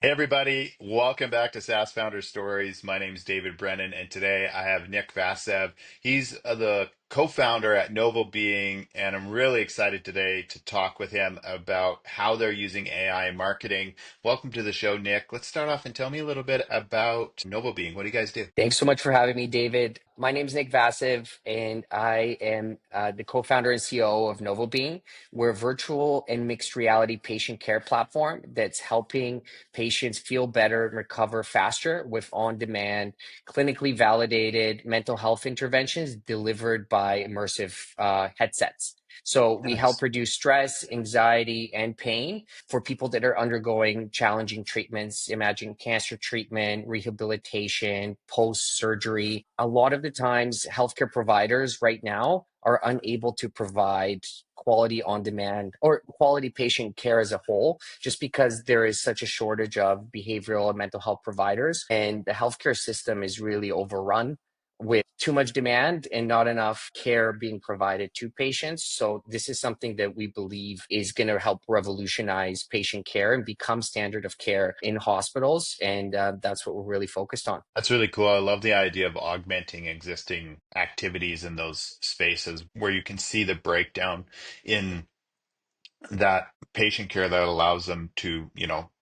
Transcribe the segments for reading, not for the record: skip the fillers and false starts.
Hey everybody, welcome back to SaaS Founder Stories. My name is David Brennan, and today I have Nick Vassev. He's the co-founder at Novobeing, and I'm really excited today to talk with him about how they're using AI in marketing. Welcome to the show, Nick. Let's start off and tell me a little bit about Novobeing. What do you guys do? Thanks so much for having me, David. My name is Nick Vassev, and I am the co-founder and COO of Novobeing. We're a virtual and mixed reality patient care platform that's helping patients feel better and recover faster with on-demand, clinically validated mental health interventions delivered by immersive headsets. So we help Nice. reduce stress, anxiety, and pain for people that are undergoing challenging treatments. Imagine cancer treatment, rehabilitation, post surgery. A lot of the times, healthcare providers right now are unable to provide quality on demand or quality patient care as a whole, just because there is such a shortage of behavioral and mental health providers. And the healthcare system is really overrun with too much demand and not enough care being provided to patients. So this is something that we believe is going to help revolutionize patient care and become standard of care in hospitals. And that's what we're really focused on. That's really cool. I love the idea of augmenting existing activities in those spaces where you can see the breakdown in that patient care that allows them to,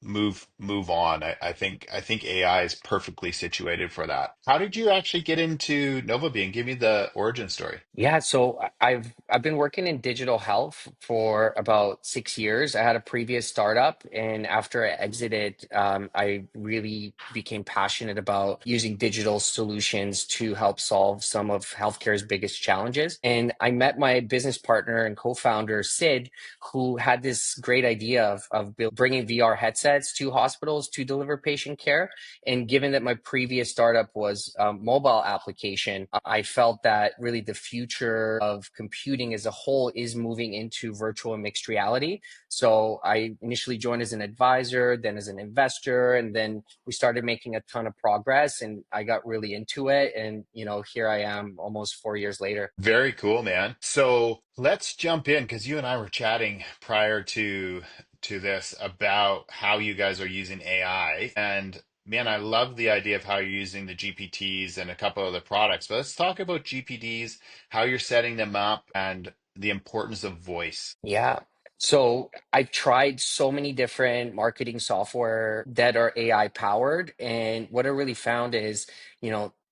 move on. I think AI is perfectly situated for that. How did you actually get into Novobeing? Give me the origin story. Yeah, so I've been working in digital health for about 6 years. I had a previous startup, and after I exited, I really became passionate about using digital solutions to help solve some of healthcare's biggest challenges. And I met my business partner and co-founder Sid, who had this great idea of bringing VR headsets to hospitals to deliver patient care. And given that my previous startup was a mobile application, I felt that really the future of computing as a whole is moving into virtual and mixed reality. So I initially joined as an advisor, then as an investor, and then we started making a ton of progress and I got really into it. And, here I am almost 4 years later. Very cool, man. So let's jump in because you and I were chatting prior to this about how you guys are using AI. And man, I love the idea of how you're using the GPTs and a couple other products. But let's talk about GPTs, how you're setting them up, and the importance of voice. Yeah. So I've tried so many different marketing software that are AI powered. And what I really found is,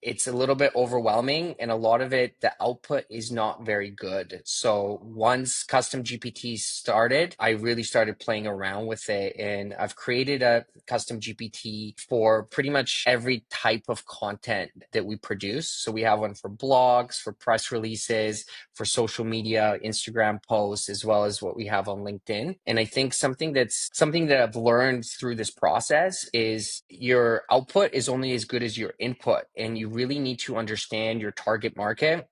it's a little bit overwhelming and a lot of it, the output is not very good. So once custom GPT started, I really started playing around with it. And I've created a custom GPT for pretty much every type of content that we produce. So we have one for blogs, for press releases, for social media, Instagram posts, as well as what we have on LinkedIn. And I think something that I've learned through this process is your output is only as good as your input. And you really need to understand your target market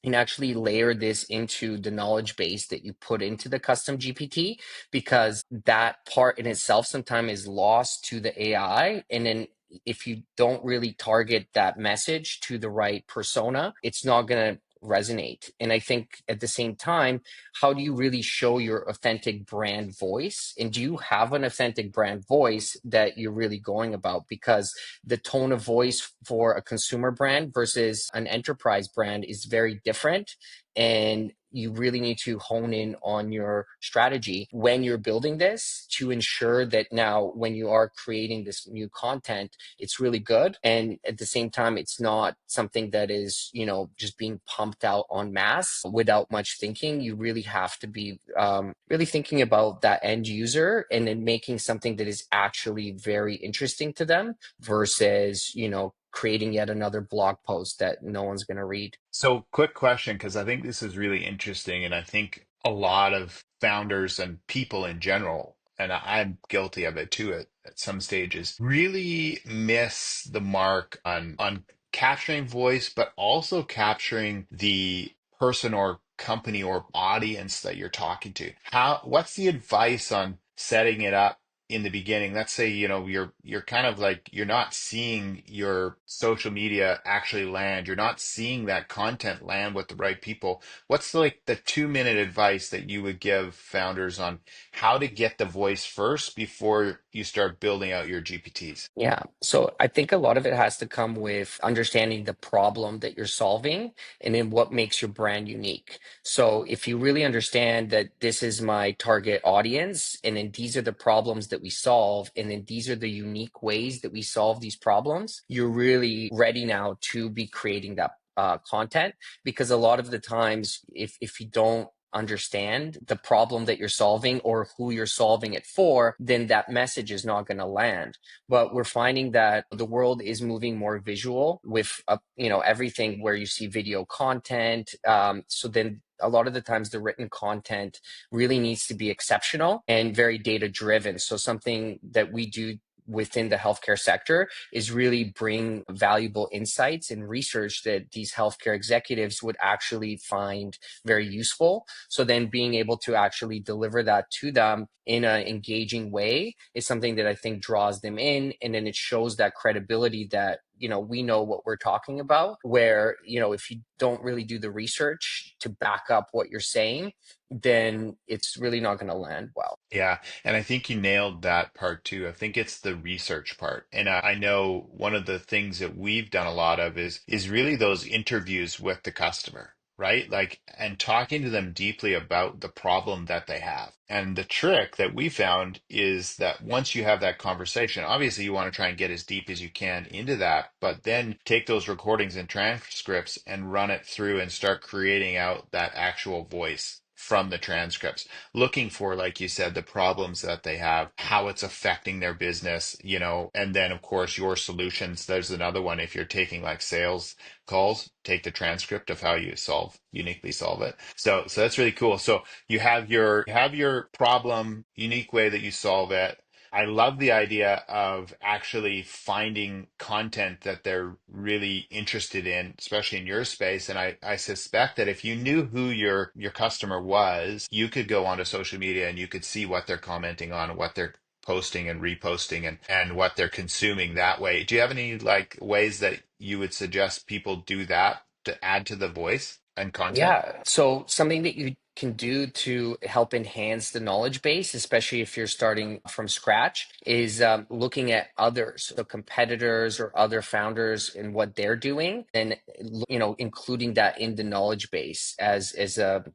and actually layer this into the knowledge base that you put into the custom GPT, because that part in itself sometimes is lost to the AI. And then if you don't really target that message to the right persona, it's not going to resonate. And I think at the same time, how do you really show your authentic brand voice? And do you have an authentic brand voice that you're really going about? Because the tone of voice for a consumer brand versus an enterprise brand is very different. And you really need to hone in on your strategy when you're building this to ensure that now when you are creating this new content, it's really good. And at the same time, it's not something that is, just being pumped out en masse without much thinking. You really have to be really thinking about that end user and then making something that is actually very interesting to them versus, creating yet another blog post that no one's going to read. So, quick question, because I think this is really interesting, and I think a lot of founders and people in general, and I'm guilty of it too at some stages, really miss the mark on capturing voice, but also capturing the person or company or audience that you're talking to. What's the advice on setting it up in the beginning? Let's say, you're kind of like you're not seeing your social media actually land. You're not seeing that content land with the right people. What's like the 2-minute advice that you would give founders on how to get the voice first before you start building out your GPTs? Yeah. So I think a lot of it has to come with understanding the problem that you're solving and then what makes your brand unique. So if you really understand that this is my target audience, and then these are the problems that we solve, and then these are the unique ways that we solve these problems, you're really ready now to be creating that content. Because a lot of the times, if you don't understand the problem that you're solving or who you're solving it for, then that message is not going to land. But we're finding that the world is moving more visual with everything where you see video content. So then a lot of the times the written content really needs to be exceptional and very data driven. So something that we do within the healthcare sector is really bring valuable insights and research that these healthcare executives would actually find very useful. So then being able to actually deliver that to them in an engaging way is something that I think draws them in. And then it shows that credibility that, we know what we're talking about, where, if you don't really do the research to back up what you're saying, then it's really not going to land well. Yeah, and I think you nailed that part too. I think it's the research part. And I know one of the things that we've done a lot of is really those interviews with the customer, right? Like, and talking to them deeply about the problem that they have. And the trick that we found is that once you have that conversation, obviously you want to try and get as deep as you can into that, but then take those recordings and transcripts and run it through and start creating out that actual voice from the transcripts, looking for, like you said, the problems that they have, how it's affecting their business, and then of course your solutions. There's another one. If you're taking like sales calls, take the transcript of how you uniquely solve it. So that's really cool. So you have your problem, unique way that you solve it. I love the idea of actually finding content that they're really interested in, especially in your space. And I suspect that if you knew who your customer was, you could go onto social media and you could see what they're commenting on, what they're posting and reposting and what they're consuming that way. Do you have any like ways that you would suggest people do that to add to the voice and content? Yeah. So something that you can do to help enhance the knowledge base, especially if you're starting from scratch, is looking at others, so competitors or other founders and what they're doing, and including that in the knowledge base as a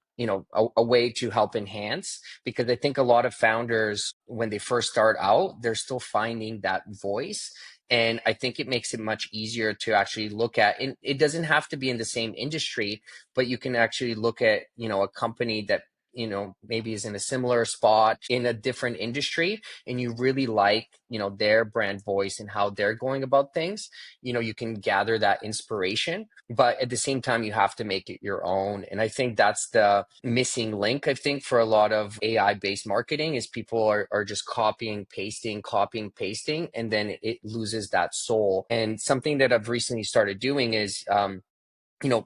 way to help enhance. Because I think a lot of founders, when they first start out, they're still finding that voice. And I think it makes it much easier to actually look at, and it doesn't have to be in the same industry, but you can actually look at a company that maybe is in a similar spot in a different industry, and you really like their brand voice and how they're going about things. You can gather that inspiration, but at the same time you have to make it your own. And I think that's the missing link, I think, for a lot of AI based marketing, is people are just copying pasting, and then it loses that soul. And something that I've recently started doing is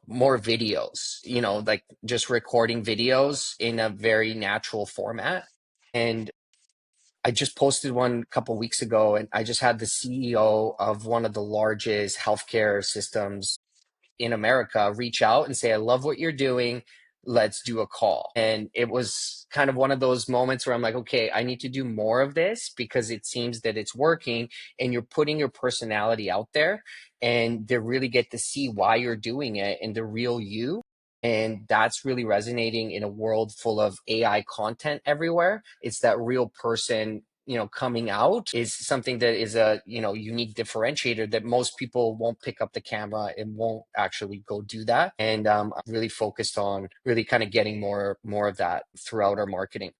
more videos, like just recording videos in a very natural format. And I just posted one a couple weeks ago, and I just had the CEO of one of the largest healthcare systems in America reach out and say, I love what you're doing. Let's do a call. And it was kind of one of those moments where I'm like, okay, I need to do more of this because it seems that it's working, and you're putting your personality out there, and they really get to see why you're doing it and the real you. And that's really resonating in a world full of AI content everywhere. It's that real person coming out is something that is a unique differentiator that most people won't pick up the camera and won't actually go do that. And I'm really focused on really kind of getting more of that throughout our marketing.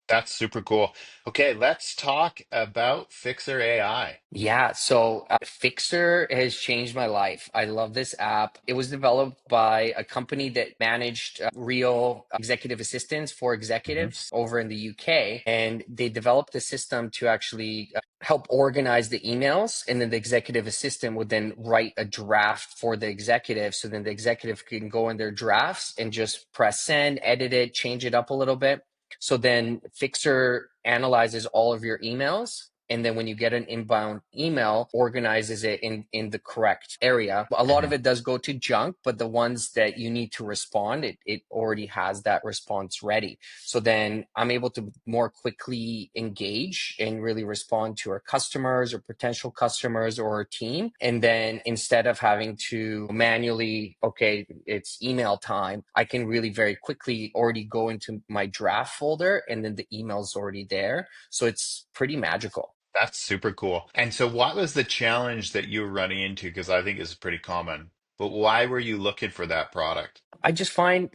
That's super cool. Okay, let's talk about Fixer AI. Yeah, so Fixer has changed my life. I love this app. It was developed by a company that managed real executive assistants for Mhm. executives over in the UK. And they developed a system to actually help organize the emails. And then the executive assistant would then write a draft for the executive. So then the executive can go in their drafts and just press send, edit it, change it up a little bit. So then Fixer analyzes all of your emails, and then when you get an inbound email, organizes it in the correct area. A lot of Mhm. it does go to junk, but the ones that you need to respond, it already has that response ready. So then I'm able to more quickly engage and really respond to our customers or potential customers or our team. And then instead of having to manually, okay, it's email time, I can really very quickly already go into my draft folder and then the email's already there. So it's pretty magical. That's super cool. And so, what was the challenge that you were running into? Because I think it's pretty common. But why were you looking for that product? I just find,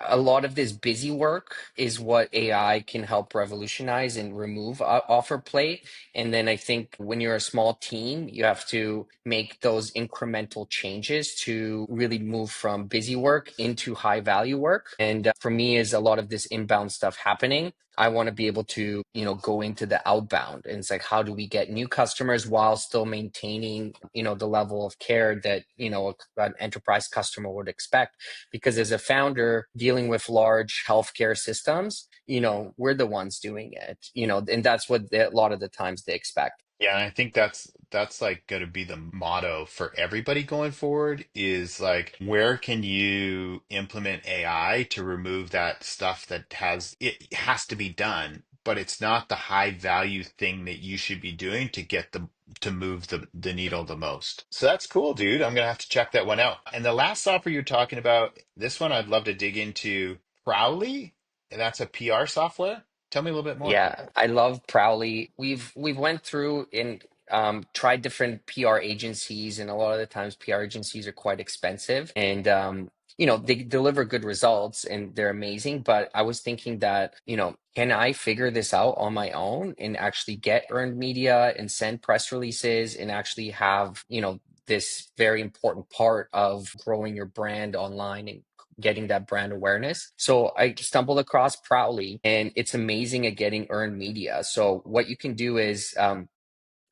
a lot of this busy work is what AI can help revolutionize and remove off our plate. And then I think when you're a small team, you have to make those incremental changes to really move from busy work into high value work. And for me, is a lot of this inbound stuff happening. I want to be able to, go into the outbound. And it's like, how do we get new customers while still maintaining, the level of care that, an enterprise customer would expect? Because as a founder dealing with large healthcare systems, we're the ones doing it, and that's what a lot of the times they expect. Yeah, and I think that's like going to be the motto for everybody going forward is like where can you implement AI to remove that stuff that has to be done, but it's not the high value thing that you should be doing to get the to move the needle the most. So that's cool, dude. I'm gonna have to check that one out. And the last software you're talking about, this one I'd love to dig into. Prowly, and that's a PR software. Tell me a little bit more. Yeah, I love Prowly. We've went through and tried different PR agencies, and a lot of the times PR agencies are quite expensive, and they deliver good results and they're amazing. But I was thinking that, can I figure this out on my own and actually get earned media and send press releases and actually have, this very important part of growing your brand online and getting that brand awareness. So I stumbled across Prowly, and it's amazing at getting earned media. So what you can do is it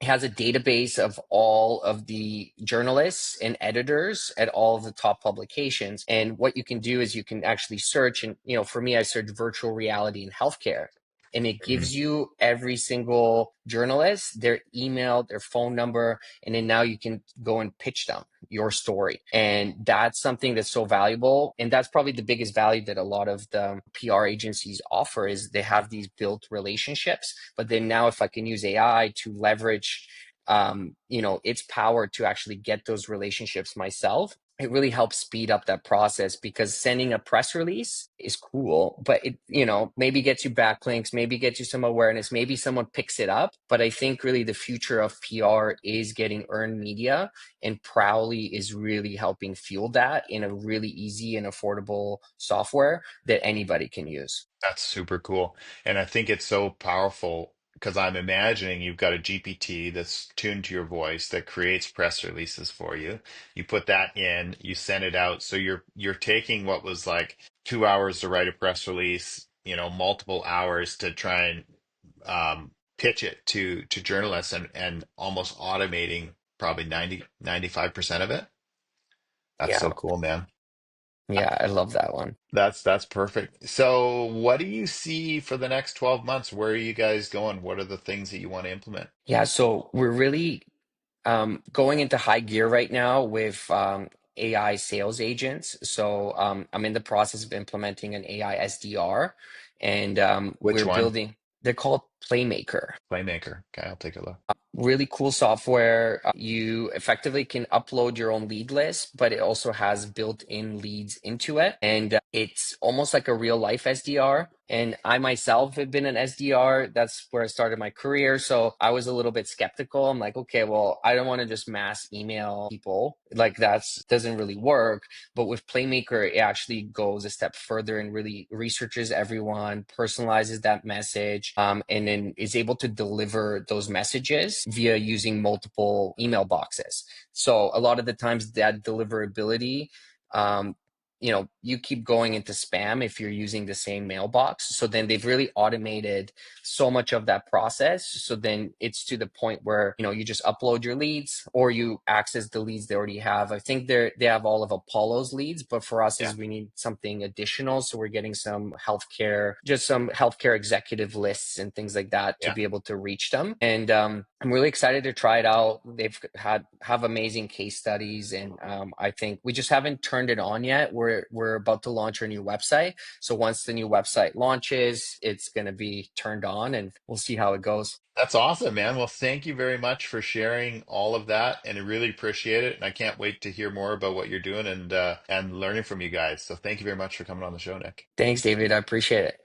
has a database of all of the journalists and editors at all of the top publications. And what you can do is you can actually search, and for me, I searched virtual reality in healthcare. And it Mhm. gives you every single journalist, their email, their phone number, and then now you can go and pitch them your story. And that's something that's so valuable. And that's probably the biggest value that a lot of the PR agencies offer is they have these built relationships. But then now if I can use AI to leverage its power to actually get those relationships myself, it really helps speed up that process, because sending a press release is cool, but it, maybe gets you backlinks, maybe gets you some awareness, maybe someone picks it up. But I think really the future of PR is getting earned media, and Prowly is really helping fuel that in a really easy and affordable software that anybody can use. That's super cool. And I think it's so powerful because I'm imagining you've got a GPT that's tuned to your voice that creates press releases for you. You put that in, you send it out. So you're taking what was like 2 hours to write a press release, multiple hours to try and pitch it to journalists and almost automating probably 95% of it. That's so Yeah. cool, man. Yeah, I love that one. That's perfect. So, what do you see for the next 12 months? Where are you guys going? What are the things that you want to implement? Yeah, so we're really going into high gear right now with AI sales agents. So I'm in the process of implementing an AI SDR, and Which we're one? building, they're called Playmaker. Playmaker. Okay, I'll take a look. Really cool software. You effectively can upload your own lead list, but it also has built-in leads into it. And it's almost like a real life SDR. And I myself have been an SDR. That's where I started my career. So I was a little bit skeptical. I'm like, okay, well, I don't want to just mass email people. Like that's doesn't really work. But with Playmaker, it actually goes a step further and really researches everyone, personalizes that message, and then is able to deliver those messages via using multiple email boxes. So a lot of the times that deliverability, um, you keep going into spam if you're using the same mailbox. So then they've really automated so much of that process. So then it's to the point where, you just upload your leads or you access the leads they already have. I think they have all of Apollo's leads, but for us Yeah. is we need something additional. So we're getting some healthcare executive lists and things like that to Yeah. be able to reach them. And I'm really excited to try it out. They've have amazing case studies, and I think we just haven't turned it on yet. We're about to launch our new website, so once the new website launches, it's going to be turned on, and we'll see how it goes. That's awesome, man. Well, thank you very much for sharing all of that, and I really appreciate it. And I can't wait to hear more about what you're doing and learning from you guys. So thank you very much for coming on the show, Nick. Thanks, David. I appreciate it.